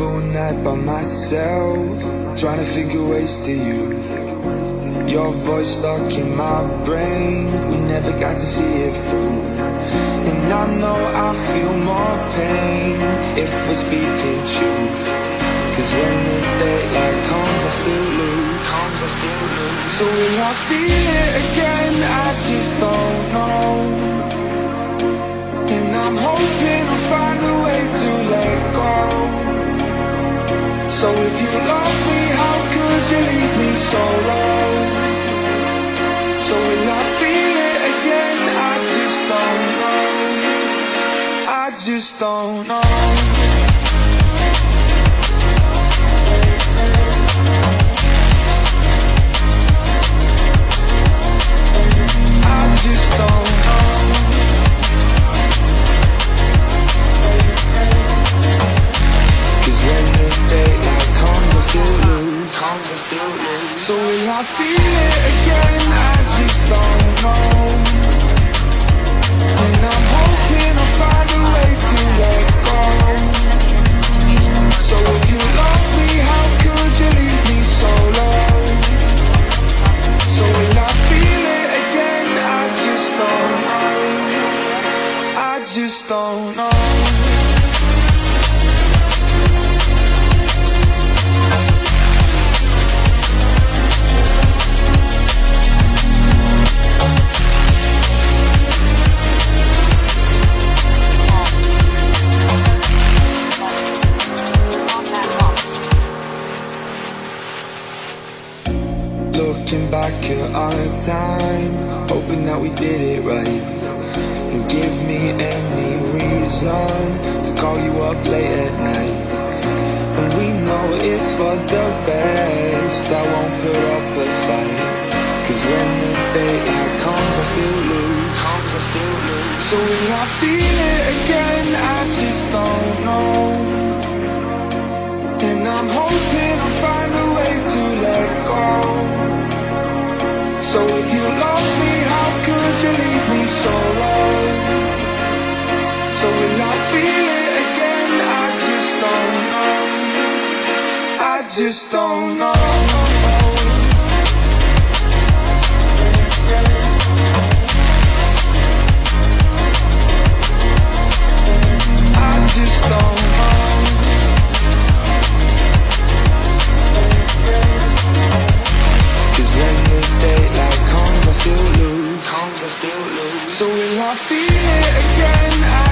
all night by myself, trying to think of ways to you. Your voice stuck in my brain, we never got to see it through. And I know I feel more pain if we're speaking truth. Cause when the daylight comes, I still lose. So will I feel it again? I just don't know. And I'm hoping I'll find a way to let go. So if you love me, how could you leave me so low? So will I feel it again? I just don't know. I just don't know. I just don't know. Cause when the daylight comes, I still lose. So will I feel it again? I just don't know. And I'm hoping I'll find a way to let go. So if you love me, how could you leave me so low? So will I feel it again? I just don't know. I just don't know. Looking back at our time, hoping that we did it right. And give me any reason to call you up late at night. And we know it's for the best, I won't put up a fight. Cause when the daylight comes, I still lose. So will I feel it again? I just don't know. And I'm hoping I'll find a way to let go. So if you love me, how could you leave me so low? So will I feel it again? I just don't know. I just don't know. I just don't know. Cause when the daylight comes, I still lose. So will I feel it again?